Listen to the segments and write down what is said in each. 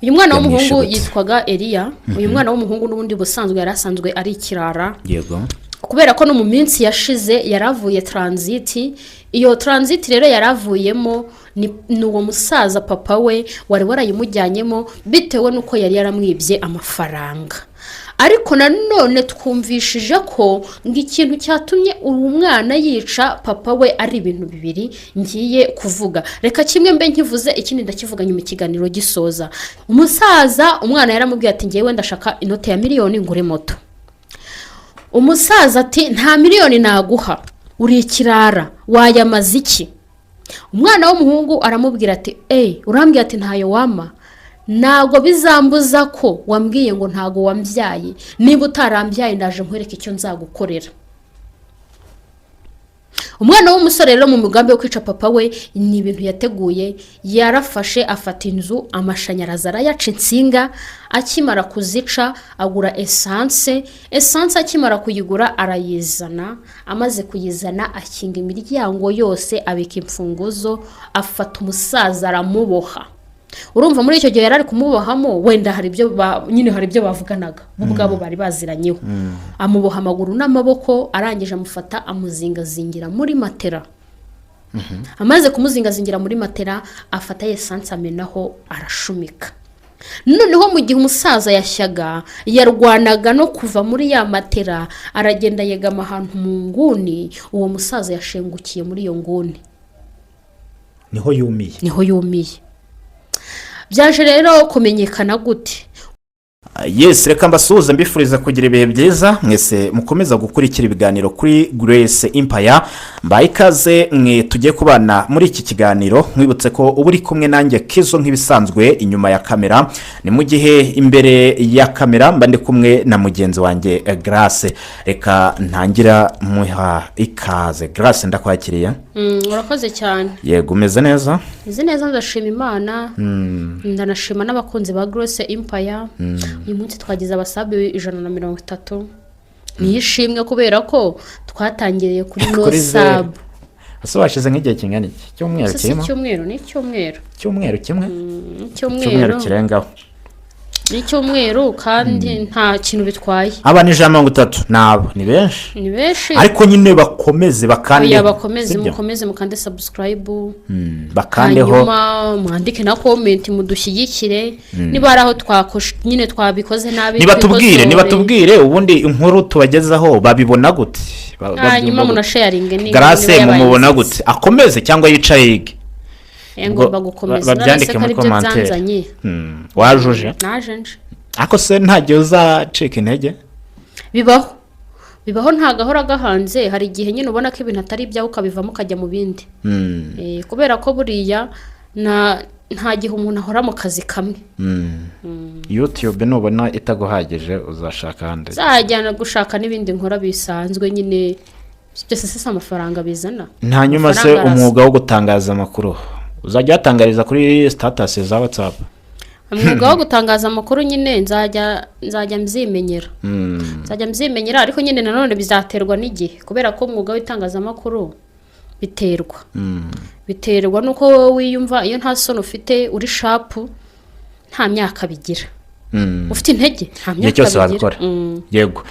uyu mwana w'umuhungu yitwaga Eliya. Uyu mwana w'umuhungu n'ubundi busanzwe yarasanzwe ari kirara. Yego. Kubera ko no mu minsi yashize yaravuye transit. Iyo transit rero yaravuyemo ni uwo musaza papa we wari warayimujyanyemo bitewe nuko yari yaramwibye amafaranga. Ariko nanone twumvishije ko ng'ikintu cyatumye uyu mwana yica papa we ari ibintu bibiri ngiye kuvuga. Reka kimwe mbe nkivuze ikindi ndakivuga nyuma ikiganiro gisoza. Umusaza umwana yaramubwiye ati ngiye wenda shaka inote ya miliyoni ngure moto. Umusaza ati nta miliyoni naguha uri ikirara wayamaze iki? Umwana w'umuhungu aramubwira ati urambwiye ati ntayo wama, ntago bizambuza ko wambwiye ngo ntago wambyaye, niba utarambyaye ndaje nkwereke icyo nzagukorera. Umwana w'umusore rero mu mugambi wo kwica papa we ni ibintu yateguye. Yarafashe afata inzu, amashanyarazi arayaca insinga, akimara kuzica agura essence akimara kuyigura arayizana. Amaze kuyizana akinga imiryango yose, abika imfunguzo, afata umusaza aramuboha. Urumva muri icyo gihe yarari kumubohamo wenda hari ibyo hari ibyo bavuganaga ubwabo bari baziranyeho. Amuboha amaguru n'amaboko, arangije amufata amuzingazingira muri matera. Amaze kumuzingazingira muri matera afata essence amenaho arashumika. Noneho mu gihe umusaza yashyaga yarwanaga no kuva muri ya matera, aragenda yegama ahantu mu nguni. Uwo musaza yashengukiye muri iyo nguni, niho yumiye. Byaje rero kumenyekana gute? Yes, reka mbasuhuze mbifuriza kugira ibihe byiza. Mwese mukomeza gukurikira ibiganiro kuri Grace Empire. Mbaye ikaze mwe tugiye kubana muri iki kiganiro. Mwibutse ko ubu uri kumwe nanjye Kizo nk'ibisanzwe inyuma ya kamera. Ni mu gihe imbere ya kamera mba ndi kumwe na mugenzi wanjye Grace. Reka ntangira muha ikaze. Grace ndakwakiriye. Urakoze cyane. Yego, umeze neza? Meze neza, ndashima Imana. Ndanashima n'abakunzi ba Grace Empire. Uyu munsi twagize abasabe 130. Nishimwe kubera ko twatangiriye kuri no sub. Ase washize nk'igihe kingana iki? Cyumweru kirimo? Cyumweru kimwe? Cyumweru kirengaho. Ni cyumweru kandi nta kintu bitwaye. Aba ni 130 nabo ni benshi. Ariko nyine bakomeze bakande. Mukomeze mukande subscribe. Bakandeho. Hanyuma mwandike na comment mudushyigikire. Niba araho nyine twabikoze nabi. Nibatubwire ubundi inkuru tubagezaho babibona gute? Hanyuma muna sharing ni. Grace mumubona gute? Akomeze cyangwa yicaye? Ngomba gukomeza babyandike muri commentaire. Wajuje? Najenje. Ako se ntajye uzacika intege? Bibaho ntagahora gahanze. Hari igihe nyine ubona ko ibintu atari ibyaho ukabivamo ukajya mu bindi. Kubera ko buriya nta gihe umuntu ahora mu kazi kamwe. YouTube nubona itaguhagije uzashaka handi. Zajyana gushaka n'ibindi nkora bisanzwe nyine. Byose se amafaranga bizana. Nta nyuma se umwuga wo gutangaza amakuru uzajya atangariza kuri status za WhatsApp? Umwuga wo gutangaza amakuru nyine nzajya mzimenyera ariko nyine nanone bizaterwa n'igihe, kubera ko umwuga w'itangaza amakuru biterwa nuko wiyumva. Iyo nta sono ufite uri sharp nta myaka bigira. Ufite intege nta myaka bigira. Yego.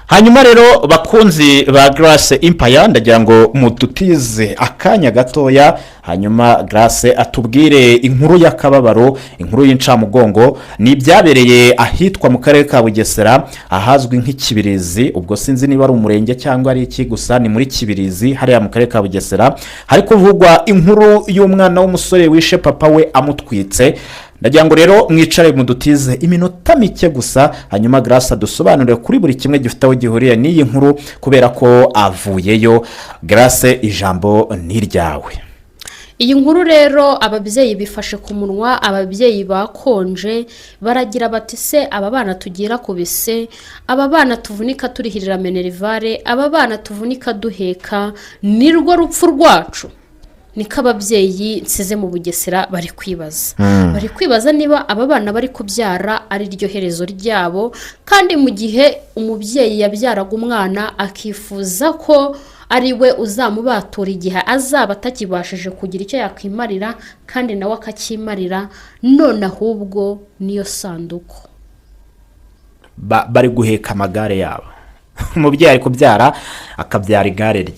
Hanyuma rero bakunzi ba Grace Empire ndagira ngo mututize akanya gatoya, hanyuma Grace atubwire inkuru y'akababaro, inkuru y'incamugongo. Ni byabereye ahitwa mu karere ka Bugesera ahazwi nk'Ikibirizi. Ubwo sinzi niba ari umurenge cyangwa ari iki, gusa ni muri Kibirizi hariya mu karere ka Bugesera. Hari kuvugwa inkuru y'umwana w'umusore wishe papa we amutwitse. Ndagira ngo rero mwicare mudutize iminota mike gusa, hanyuma Grace dusobanurire kuri buri kimwe gifite aho gihuriye n'iyi nkuru kubera ko avuyeyo. Grace, ijambo ni ryawe. Iyi nkuru rero ababyeyi bifashe ku munwa, ababyeyi bakonje baragira bati se aba bana tugira kubise, aba bana tuvunika turihirira minerivare, aba bana tuvunika duheka, nirwo rupfu rwacu. Niko ababyeyi nsize mu Bugesera bari kwibaza niba aba bana bari kubyara ari ryo herezo ryabo, kandi mu gihe umubyeyi yabyaraga umwana akifuza ko ari we uzamubatura igihe azaba atakibashije kugira icyo yakwimarira kandi nawe akakimarira, none ahubwo niyo sanduku. bari guheka amagare yabo. Umubyeyi ari kubyara akabyara igare rye.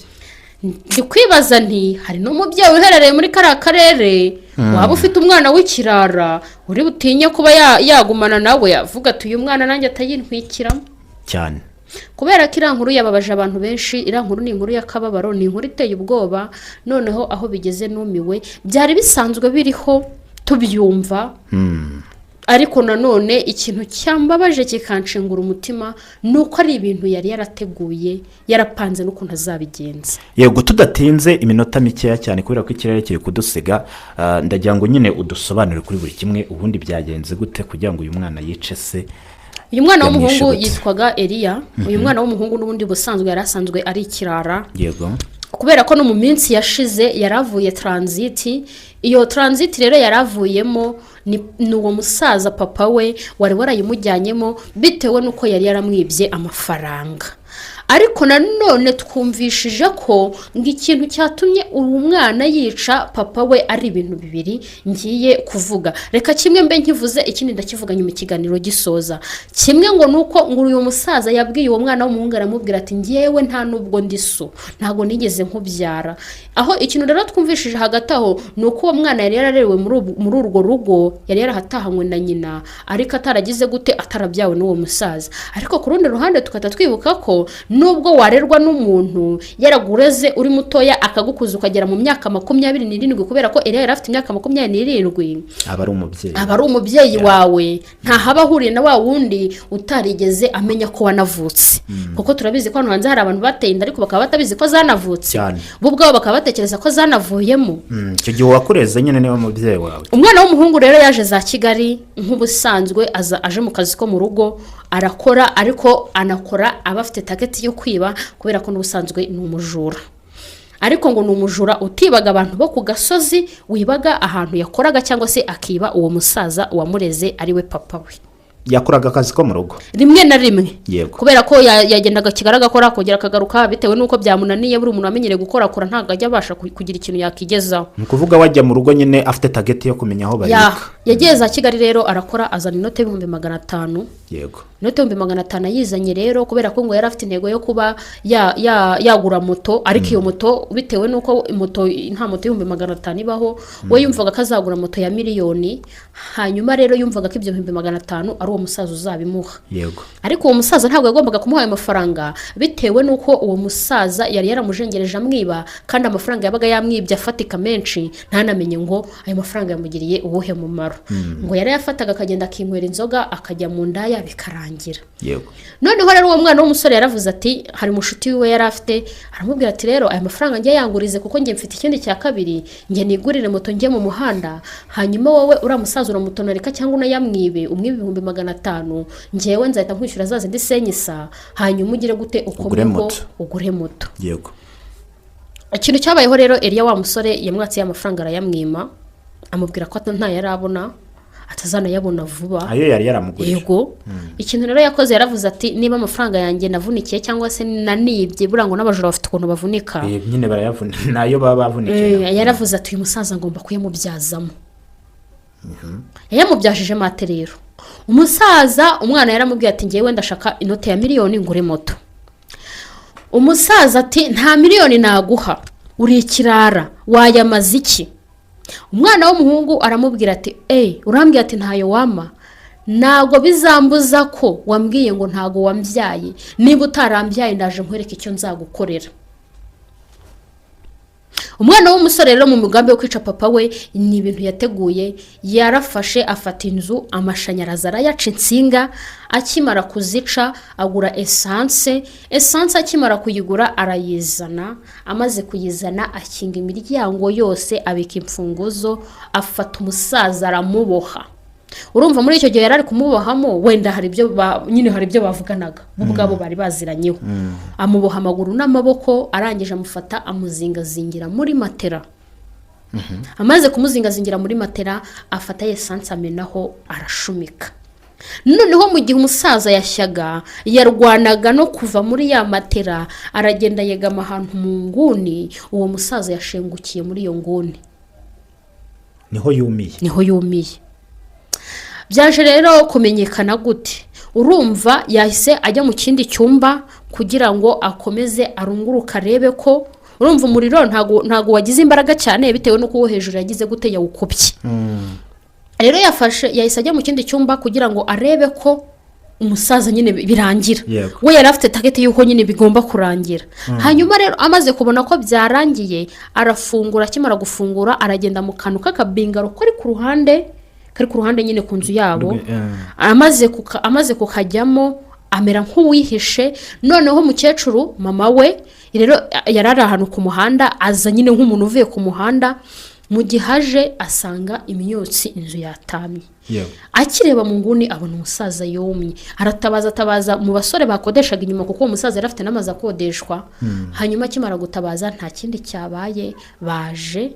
Ndi kwibaza nti hari n'umubyeyi uherereye muri kariya karere waba ufite umwana w'ikirara uri butinye kuba yagumana nawe, avuga ati uyu mwana nanjye atayintwikiramo cyane, kubera ko iriya nkuru yababaje abantu benshi. Iriya nkuru ni inkuru y'akababaro, ni inkuru iteye ubwoba. Noneho aho bigeze numiwe, byari bisanzwe biriho tubyumva, ariko nanone ikintu cyambabaje kikanshengura umutima ni uko ari ibintu yari yarateguye yarapanze n'ukuntu azabigenza. Yego, tudatinze iminota mikeya cyane kubera ko ikirere kiri kudusiga, ndagira ngo nyine udusobanurire kuri buri kimwe ubundi byagenze gute kugira ngo uyu mwana yice se. Uyu mwana w'umuhungu yitwaga Eliya. Uyu mwana w'umuhungu n'ubundi busanzwe yari asanzwe ari ikirara. Yego, kubera ko no mu minsi yashize yaravuye transit. Iyo transit rero yaravuyemo ni uwo musaza papa we wari warayimujyanyemo bitewe nuko yari yaramwibye amafaranga. Ariko nanone twumvishije ko ikintu cyatumye uyu mwana yica papa we ari ibintu bibiri ngiye kuvuga. Reka kimwe mbe nkivuze, ikindi ndakivuga nyuma ikiganiro gisoza. Kimwe ngo nuko uyu musaza yabwiye uwo mwana w'umuhungu, aramubwira ati ngewe nta nubwo ndi so, ntago nigeze nkubyara. Aho ikintu rero twumvishije hagati aho nuko uwo mwana yari yararerewe muri urwo rugo, yari yarahatahanywe na nyina, ariko ataragize gute, atarabyawe n'uwo musaza. Ariko ku rundi ruhande tukata twibuka ko nubwo warerwa n'umuntu yaragureze uri mutoya akagukuza ukagera mu myaka 27, kubera ko Eliya yari afite imyaka 27, aba ari umubyeyi wawe, nta haba ahuriye na wa wundi utarigeze amenya ko wanavutse. Kuko turabizi ko hano hanze hari abantu bateye inda ariko bakaba batabizi ko zanavutse, bo ubwabo bakaba batekereza ko zanavuyemo. Icyo gihe wakureze nyine niwe mubyeyi wawe. Umwana w'umuhungu rero yaje za Kigali nk'ubusanzwe, aje mu kazi ko mu rugo arakora, ariko anakora abafite target yo kwiba, kubera ko n'ubusanzwe ni umujura. Ariko ngo ni umujura utibaga abantu bo ku gasozi, wibaga ahantu yakoraga cyangwa se akiba uwo musaza wamureze ari we papa we. Yakoraga akazi ko mu rugo rimwe na rimwe, kubera ko yagendaga Kigali akora kongera akagaruka bitewe nuko byamunaniye. Buri umuntu amenyereye gukora ntago ajya abasha kugira ikintu yakigezaho. Ni kuvuga wajya mu rugo nyine afite target yo kumenya aho barika. Yagiye za Kigali rero arakora, azana inote y'ibihumbi 500. Yego, inote y'ibihumbi 500 yizanye rero, kubera ko ngo yari afite intego yo kuba yagura moto. Ariko iyo moto bitewe nuko nta moto y'ibihumbi 500 ibaho, we yumvaga ko azagura moto ya miliyoni. Hanyuma rero yumvaga ko ibyo 500 ari uwo musaza uzabimuha. Yego, ariko uwo musaza ntabwo yagombaga kumuha ayo mafaranga, bitewe nuko uwo musaza yari yaramujengereje amwiba, kandi amafaranga yabaga yamwibye afatika menshi, ntanamenye ngo ayo mafaranga yamugiriye ubuhe mumaro. Ngo yari yafataga akagenda akinywera inzoga akajya mu ndaya bikarangira. Yego, noneho rero uwo mwana w'umusore yaravuze ati, hari umushuti we yari afite, aramubwira ati rero aya mafaranga njye yangurize, kuko njye mfite ikindi cya kabiri, njye nigurire moto njye mu muhanda, hanyuma wowe uramusaza uramutonoreka cyangwa unayamwibe umwibe 500, njyewe nzahita nkwishyura za zindi senyisa, hanyuma ugire gute ukomeko ugure moto. Yego, ikintu cyabayeho rero, Eliya wa musore yamwatse y'amafaranga arayamwima, amubwira ko nta yarabona, atazanayabona vuba. ayo yari yaramugurije. Yego, ikintu rero yakoze, yaravuze ati niba amafaranga yanjye navunikiye cyangwa se nanibye, burango n'abajura bafite ukuntu bavunika, nyine barayavunika, nayo baba bavunikiye. Yaravuze ati uyu musaza ngomba kuyamubyazamo. Yamubyajije Matera rero. Umusaza, umwana yaramubwiye ati ngewe ndashaka inote ya miliyoni ngure moto. Umusaza ati nta miliyoni naguha, uri ikirara, wayamaze iki? Umwana w'umuhungu aramubwira ati urambwiye ati ntayo wama, ntago bizambuza ko wambwiye ngo ntago wambyaye, niba utarambyaye ndaje nkwereka icyo nzagukorera. Umwana w'umusore rero mu mugambi wo kwica papa we, ni ibintu yateguye. Yarafashe afata inzu, amashanyarazi arayaca insinga, akimara kuzica agura essence akimara kuyigura arayizana, amaze kuyizana akinga imiryango yose, abika imfunguzo, afata umusaza aramuboha. Urumva muri icyo gihe yarari kumubohamo, wenda hari ibyo bavuganaga ubwabo bari baziranyeho. Amuboha amaguru n'amaboko, arangije amufata amuzingazingira muri matera. Amaze kumuzingazingira muri matera, afata essence amenaho arashumika. noneho mu gihe umusaza yashyaga yarwanaga no kuva muri ya matera aragenda yegama ahantu mu nguni, uwo musaza yashengukiye muri iyo nguni, niho yumiye. byaje rero kumenyekana gute? urumva yahise ajya mu kindi cyumba kugira ngo akomeze arunguruka arebe ko, urumva umuriro ntago wagize imbaraga cyane bitewe n'uko uwo hejuru yagize gute yawukubye. rero yahise ajya mu kindi cyumba kugira ngo arebe ko umusaza nyine birangira. we yari afite target y'uko nyine bigomba kurangira. hanyuma rero amaze kubona ko byarangiye arafungura, akimara gufungura aragenda mu kantu k'akabingaro kari ku ruhande nyine ku nzu yabo. amaze kukajyamo amera nk'uwihishe. noneho umukecuru mama we rero yari ari ahantu ku muhanda, aza nyine nk'umuntu uvuye ku muhanda. mu gihe aje asanga imyotsi inzu yatamye. akireba mu nguni abona umusaza yumye, aratabaza mu basore bakodeshaga inyuma kuko uwo musaza yari afite n'amazu akodeshwa. hanyuma akimara gutabaza nta kindi cyabaye, baje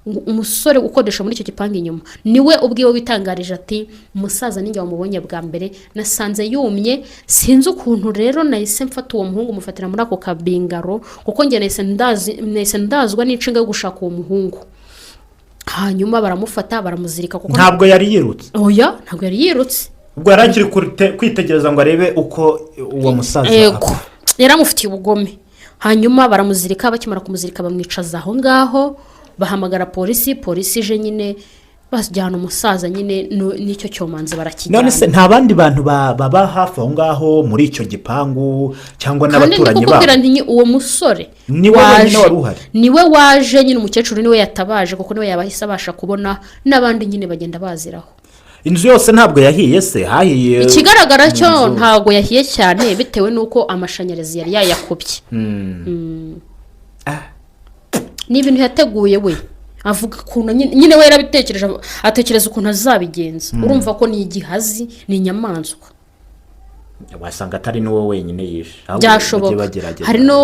umusore ukodesha muri icyo gipangu inyuma niwe ubwiwe witangarije ati umusaza ninjye wamubonye bwa mbere nasanze yumye, sinzi ukuntu rero nahise mfata uwo muhungu mufatira muri ako kabingaro kuko njye nahise ndazwa n'inshinga yo gushaka uwo muhungu. hanyuma baramufata baramuzirika kuko ntabwo yari yirutse. oya ntabwo yari yirutse, ubwo yari akiri kwitegereza ngo arebe uko uwo musaza yari amufitiye ubugome. hanyuma baramuzirika, bakimara kumuzirika bamwicaza aho ngaho, bahamagara polisi ije nyine bajyana umusaza nyine n'icyo cyomanzi barakijyana. none se nta bandi bantu baba hafi aho ngaho muri icyo gipangu cyangwa n'abaturanyi babo? kandi uwo musore niwe waje nyine, umukecuru niwe yatabaje kuko niwe yabahise abasha kubona, n'abandi nyine bagenda baziraho. inzu yose ntabwo yahiye se? hahiye ikigaragara cyo ntabwo yahiye cyane bitewe n'uko amashanyarazi yari yayakubye. ni ibintu yateguye we, avuga ukuntu nyine we yarabitekereje, atekereza ukuntu azabigenza. urumva ko ni igihazi, ni inyamaswa. wasanga atari n'uwo wenyine yishe, byashoboka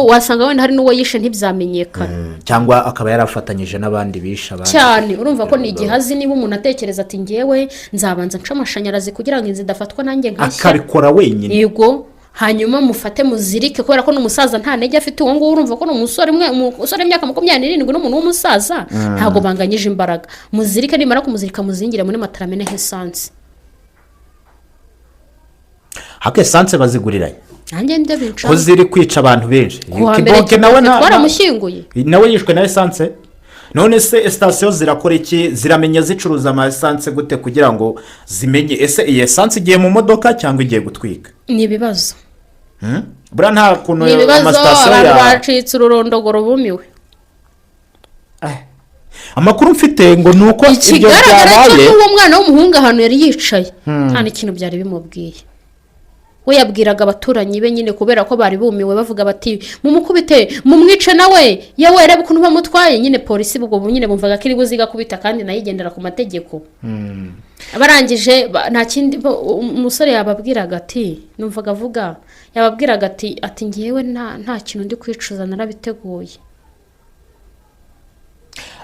wasanga wenda hari n'uwo yishe ntibyamenyekana, cyangwa akaba yarafatanyije n'abandi bishe abandi cyane. urumva ko ni igihazi. niba umuntu atekereza ati ngewe nzabanza nca amashanyarazi kugira ngo inzu idafatwa nanjye nkashya, akabikora wenyine. yego. hanyuma mufate muzirike kubera ko n'umusaza nta ntege afite. uwo nguwo urumva ko ni umusore w'imyaka 27 n'umuntu w'umusaza ntabwo banganyije imbaraga. muzirike, nimara kumuzirika muzingire muri Matera amene nk'esanse. hake esanse baziguriranye nanjye ndabinca ko ziri kwica abantu benshi. Kiboke nawe twaramushyinguye, nawe yishwe na esanse. none se sitasiyo zirakora iki? ziramenya zicuruza ama esanse gute kugira ngo zimenye ese iyi esanse igiye mu modoka cyangwa igiye gutwika? ni ibibazo. buriya nta kuntu amasitasiyo abantu bacitse ururondogoro bumiwe. amakuru mfite ngo ni uko ibyo byabaye. uwo mwana w'umuhungu ahantu yari yicaye nta n'ikintu byari bimubwiye. we yabwiraga abaturanyi be nyine kubera ko bari bumiwe, bavuga bati mumukubite mumwice nawe yewe reba ukuntu bamutwaye. nyine polisi ubwo nyine bumvaga ko iri buziga kubita kandi nayo igendera ku mategeko. barangije nta kindi umusore yababwiraga ati, numvaga avuga, yababwiraga ati ngewe nta kintu ndi kwicuza narabiteguye.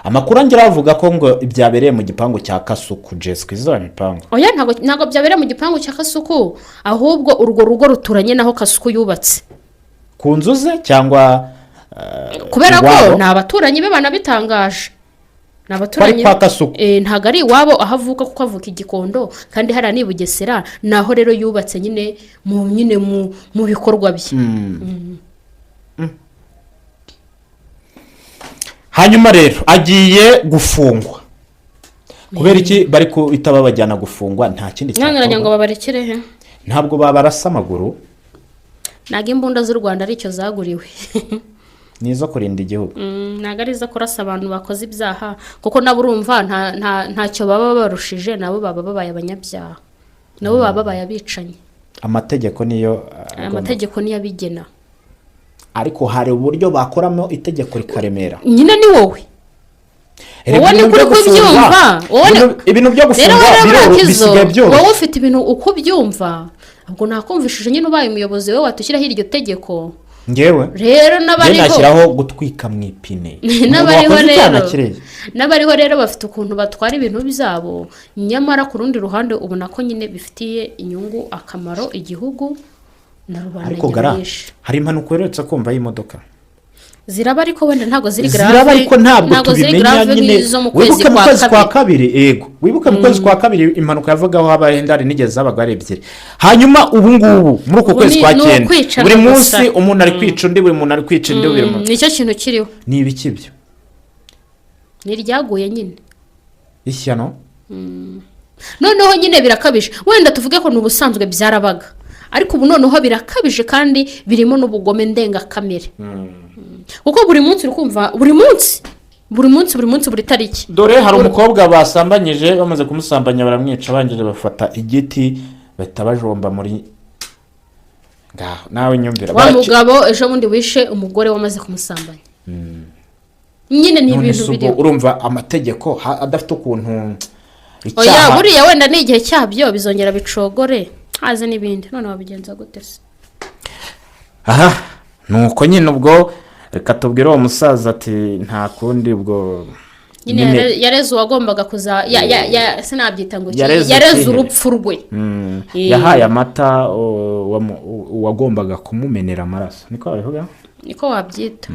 amakuru angera avuga ko ngo byabereye mu gipangu cya Kasuku. Jessica izora mipangu oya ntago byabereye mu gipangu cya Kasuku, ahubwo urwo rugo ruturanye naho Kasuku yubatse ku nzu ze cyangwa kubera ko nta baturanyi be banabitangaje. n'abaturanyi kwa Kasuku ntago ari iwabo aho avuka kuko avuka Igikondo kandi hari ni Bugesera, naho rero yubatse nyine mu bikorwa bye. hanyuma rero agiye gufungwa kubera iki bari kuita babajyana gufungwa? nta kindi cyangwa ngo babarekere he? ntabwo babarasa amaguru, ntago imbunda z'u Rwanda aricyo zaguriwe nizo kurinda igihugu, ntago ari izo kurasa abantu bakoze ibyaha kuko nabo urumva ntacyo baba barushije, nabo baba babaye abanyabyaha, nabo baba babaye abicanyi. amategeko niyo abigena, ariko hari uburyo bakoramo itegeko rikaremera. nyine ni wowe ni kuri kubyumva. ibintu byo gufungwa bisigaye byoroshye. wowe ufite ibintu uko byumva, ubwo nakumvishije nyine ubaye umuyobozi we watushyiraho iryo tegeko ngewe rero n'abariho nashyiraho gutwika mu ipine n'abariho rero bafite ukuntu batwara ibintu byabo nyamara ku rundi ruhande ubona ko nyine bifitiye inyungu akamaro igihugu na rubanda nyamwinshi. Hari impanuka uherutse kumva y'imodoka ziraba ariko wenda ntabwo ziri grave, ziraba ariko ntabwo tubimenya nyine. Wibuke mu kwezi kwa kabiri, yego wibuke mu kwezi kwa kabiri impanuka yavagaho habaye ndari nigeze zabaga ari ebyiri. Hanyuma ubu ngubu muri uko kwezi kwa 9 buri munsi umuntu ari kwica undi, buri muntu ari kwica undi, buri munsi nicyo kintu kiriho. Ni ibiki byo? Ni ryaguye nyine ishyano. Noneho nyine birakabije, wenda tuvuge ko n'ubusanzwe byarabaga, ariko ubu noneho birakabije kandi birimo n'ubugome ndengakamere. Kuko buri munsi uri kumva, buri munsi buri tariki. Dore hari umukobwa basambanyije, bamaze kumusambanya baramwica, bangije bafata igiti batabajomba muri ngaho. Nawe nyumvira wa mugabo ejo bundi wishe umugore wamaze kumusambanya. Nyine ni ibintu biri, urumva amategeko adafite ukuntu icyaha. Oya buriya wenda ni igihe cyabyo bizongera bicogore haze n'ibindi, none wabigenza gute se? Aha nuko nyine ubwo reka tubwire uwo musaza ati nta kundi ubwo nyine yareze uwagombaga kuza sinabyita ngo yareze urupfu rwe. Yahaye amata uwagombaga kumumenera amaraso, niko babivuga, niko wabyita.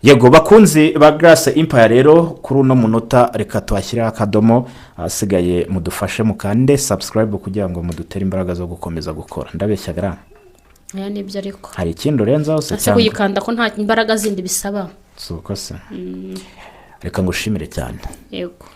Yego bakunzi ba Grace Empire rero kuri uno munota reka twashyira akadomo, asigaye mudufashe mukande subscribe kugira ngo mudutere imbaraga zo gukomeza gukora. Ndabeshya gara aya nibyo, ariko hari ikindi urenzaho se cyangwa kuyikanda ko nta imbaraga zindi bisaba. Suko se reka ngushimire cyane. Yego.